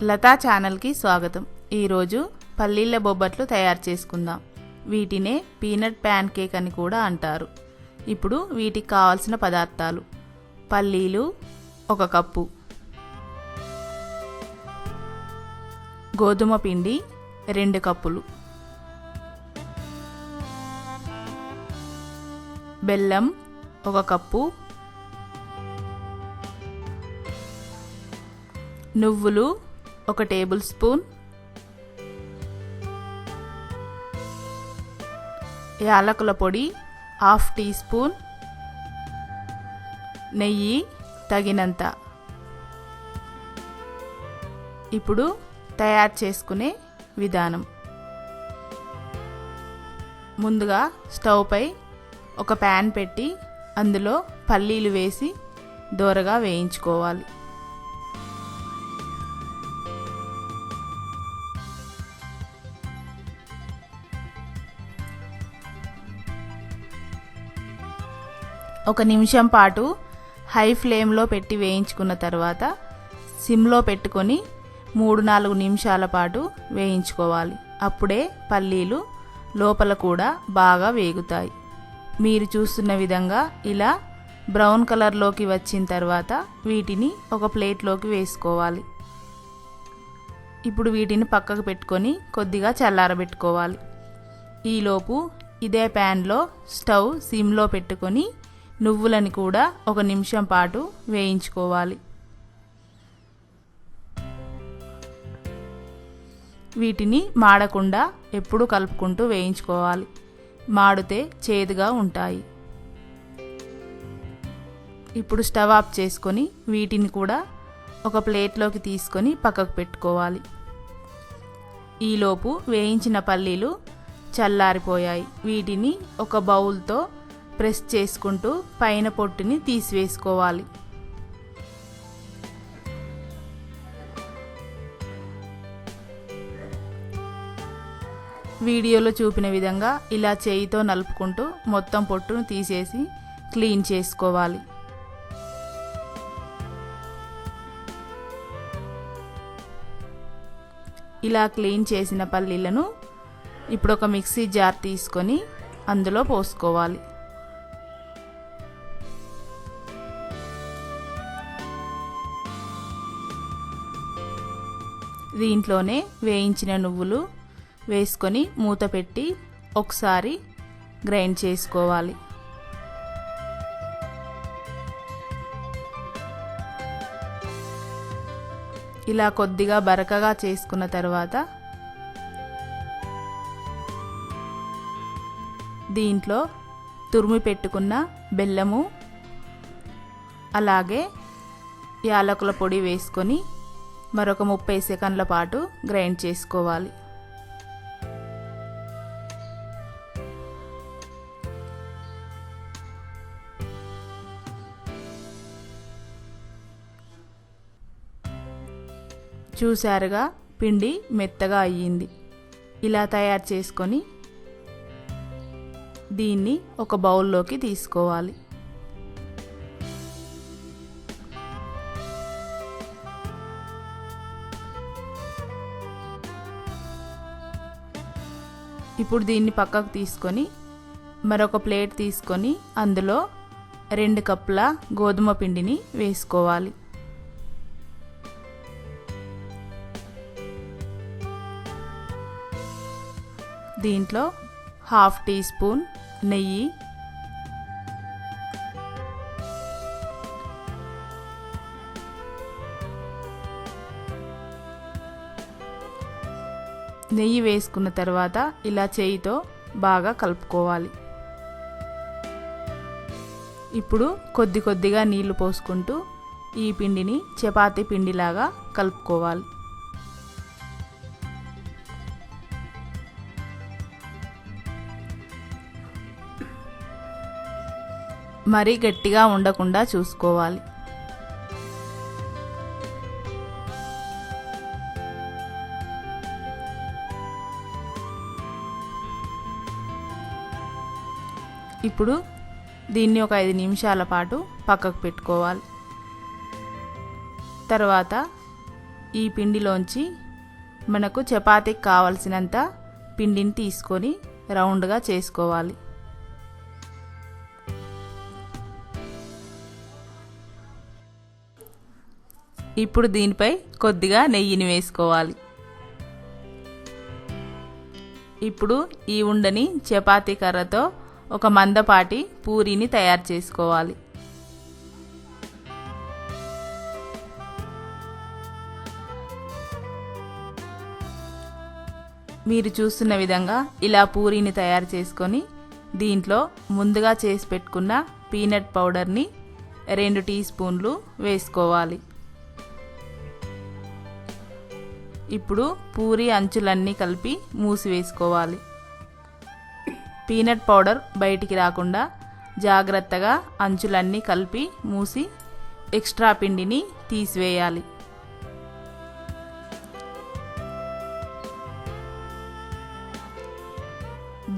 లతా ఛానల్కి స్వాగతం. ఈరోజు పల్లీల బొబ్బట్లు తయారు చేసుకుందాం. వీటినే పీనట్ ప్యాన్ కేక్ అని కూడా అంటారు. ఇప్పుడు వీటికి కావాల్సిన పదార్థాలు: పల్లీలు 1 కప్పు, గోధుమ పిండి 2 కప్పులు, బెల్లం 1 కప్పు, నువ్వులు 1 టేబుల్ స్పూన్, యాలకుల పొడి 1/2 టీ స్పూన్, నెయ్యి తగినంత. ఇప్పుడు తయారు చేసుకునే విధానం: ముందుగా స్టవ్ పై ఒక ప్యాన్ పెట్టి అందులో పల్లీలు వేసి దోరగా వేయించుకోవాలి. ఒక నిమిషం పాటు హై ఫ్లేమ్లో పెట్టి వేయించుకున్న తర్వాత సిమ్లో పెట్టుకొని 3-4 నిమిషాల పాటు వేయించుకోవాలి. అప్పుడే పల్లీలు లోపల కూడా బాగా వేగుతాయి. మీరు చూస్తున్న విధంగా ఇలా బ్రౌన్ కలర్లోకి వచ్చిన తర్వాత వీటిని ఒక ప్లేట్లోకి వేసుకోవాలి. ఇప్పుడు వీటిని పక్కకు పెట్టుకొని కొద్దిగా చల్లారబెట్టుకోవాలి. ఈలోపు ఇదే ప్యాన్లో స్టవ్ సిమ్లో పెట్టుకొని నువ్వులని కూడా 1 నిమిషం పాటు వేయించుకోవాలి. వీటిని మాడకుండా ఎప్పుడూ కలుపుకుంటూ వేయించుకోవాలి. మాడితే చేదుగా ఉంటాయి. ఇప్పుడు స్టవ్ ఆఫ్ చేసుకొని వీటిని కూడా ఒక ప్లేట్లోకి తీసుకొని పక్కకు పెట్టుకోవాలి. ఈలోపు వేయించిన పల్లీలు చల్లారిపోయాయి. వీటిని ఒక బౌల్తో ప్రెస్ చేసుకుంటూ పైన పొట్టుని తీసివేసుకోవాలి. వీడియోలో చూపిన విధంగా ఇలా చేయితో నలుపుకుంటూ మొత్తం పొట్టును తీసేసి క్లీన్ చేసుకోవాలి. ఇలా క్లీన్ చేసిన పల్లీలను ఇప్పుడు ఒక మిక్సీ జార్ తీసుకొని అందులో పోసుకోవాలి. దీంట్లోనే వేయించిన నువ్వులు వేసుకొని మూత పెట్టి ఒకసారి గ్రైండ్ చేసుకోవాలి. ఇలా కొద్దిగా బరకగా చేసుకున్న తర్వాత దీంట్లో తురిమి పెట్టుకున్న బెల్లము అలాగే యాలకుల పొడి వేసుకొని మరొక 30 సెకండ్ల పాటు గ్రైండ్ చేసుకోవాలి. చూసారుగా, పిండి మెత్తగా అయ్యింది. ఇలా తయారు చేసుకొని దీన్ని ఒక బౌల్లోకి తీసుకోవాలి. ఇప్పుడు దీన్ని పక్కకు తీసుకొని మరొక ప్లేట్ తీసుకొని అందులో 2 కప్పుల గోధుమ పిండిని వేసుకోవాలి. దీంట్లో 1/2 టీ స్పూన్ నెయ్యి, నెయ్యి వేసుకున్న తర్వాత ఇలా చేయితో బాగా కలుపుకోవాలి. ఇప్పుడు కొద్దిగా నీళ్లు పోసుకుంటూ ఈ పిండిని చపాతీ పిండిలాగా కలుపుకోవాలి. మరీ గట్టిగా ఉండకుండా చూసుకోవాలి. ఇప్పుడు దీన్ని ఒక 5 నిమిషాల పాటు పక్కకు పెట్టుకోవాలి. తర్వాత ఈ పిండిలోంచి మనకు చపాతీకి కావలసినంత పిండిని తీసుకొని రౌండ్గా చేసుకోవాలి. ఇప్పుడు దీనిపై కొద్దిగా నెయ్యిని వేసుకోవాలి. ఇప్పుడు ఈ ఉండని చపాతీ కర్రతో ఒక మందపాటి పూరీని తయారు చేసుకోవాలి. మీరు చూస్తున్న విధంగా ఇలా పూరీని తయారు చేసుకొని దీంట్లో ముందుగా చేసి పెట్టుకున్న పీనట్ పౌడర్ని 2 టీ స్పూన్లు వేసుకోవాలి. ఇప్పుడు పూరీ అంచులన్నీ కలిపి మూసివేసుకోవాలి. పీనట్ పౌడర్ బయటికి రాకుండా జాగ్రత్తగా అంచులన్నీ కలిపి మూసి ఎక్స్ట్రా పిండిని తీసివేయాలి.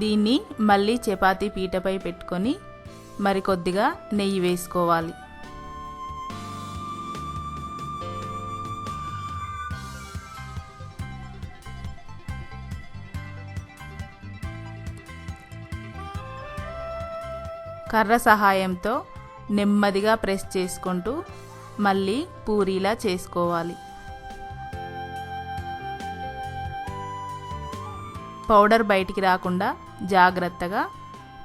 దీన్ని మళ్ళీ చపాతీ పీటపై పెట్టుకొని మరికొద్దిగా నెయ్యి వేసుకోవాలి. కర్ర సహాయంతో నెమ్మదిగా ప్రెస్ చేసుకుంటూ మళ్ళీ పూరీలా చేసుకోవాలి. పౌడర్ బయటికి రాకుండా జాగ్రత్తగా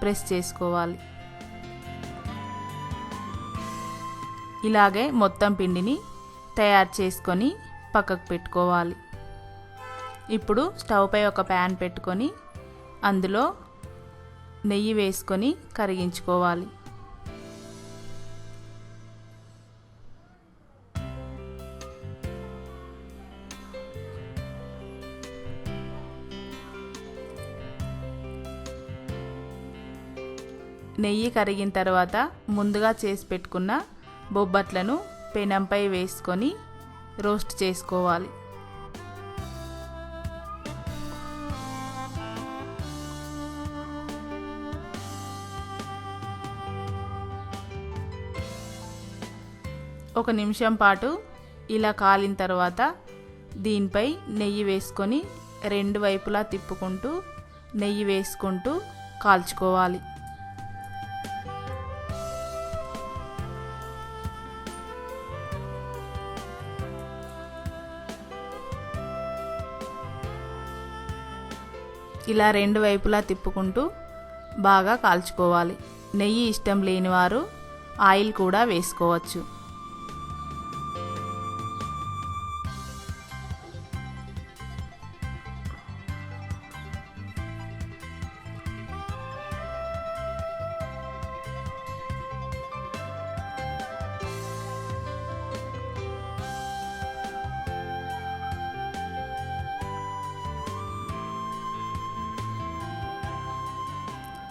ప్రెస్ చేసుకోవాలి. ఇలాగే మొత్తం పిండిని తయారు చేసుకొని పక్కకు పెట్టుకోవాలి. ఇప్పుడు స్టవ్ పై ఒక ప్యాన్ పెట్టుకొని అందులో నెయ్యి వేసుకొని కరిగించుకోవాలి. నెయ్యి కరిగిన తర్వాత ముందుగా చేసి పెట్టుకున్న బొబ్బట్లను పెనంపై వేసుకొని రోస్ట్ చేసుకోవాలి. ఒక నిమిషం పాటు ఇలా కాలిన తర్వాత దీనిపై నెయ్యి వేసుకొని 2 వైపులా తిప్పుకుంటూ నెయ్యి వేసుకుంటూ కాల్చుకోవాలి. ఇలా 2 వైపులా తిప్పుకుంటూ బాగా కాల్చుకోవాలి. నెయ్యి ఇష్టం లేని వారు ఆయిల్ కూడా వేసుకోవచ్చు.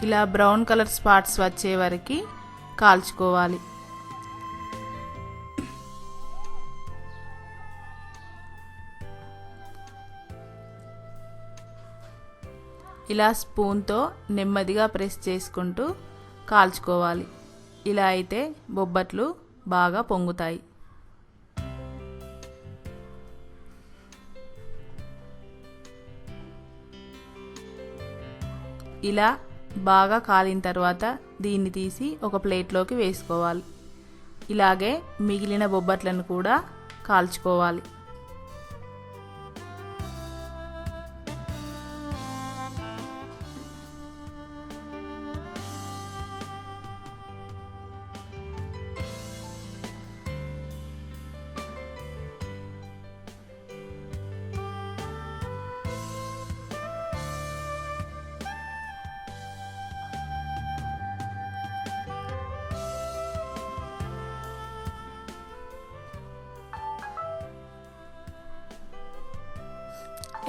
ఇలా బ్రౌన్ కలర్ స్పాట్స్ వచ్చే వరకు కాల్చుకోవాలి. ఇలా స్పూన్తో నెమ్మదిగా ప్రెస్ చేసుకుంటూ కాల్చుకోవాలి. ఇలా అయితే బొబ్బట్లు బాగా పొంగుతాయి. ఇలా బాగా కాలిన తర్వాత దీన్ని తీసి ఒక ప్లేట్లోకి వేసుకోవాలి. ఇలాగే మిగిలిన బొబ్బట్లను కూడా కాల్చుకోవాలి.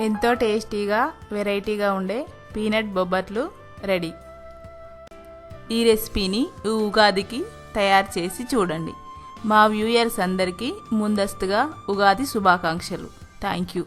ఎంతో టేస్టీగా వెరైటీగా ఉండే పీనట్ బొబ్బట్లు రెడీ. ఈ రెసిపీని ఉగాదికి తయారు చేసి చూడండి. మా వ్యూయర్స్ అందరికీ ముందస్తుగా ఉగాది శుభాకాంక్షలు. Thank you.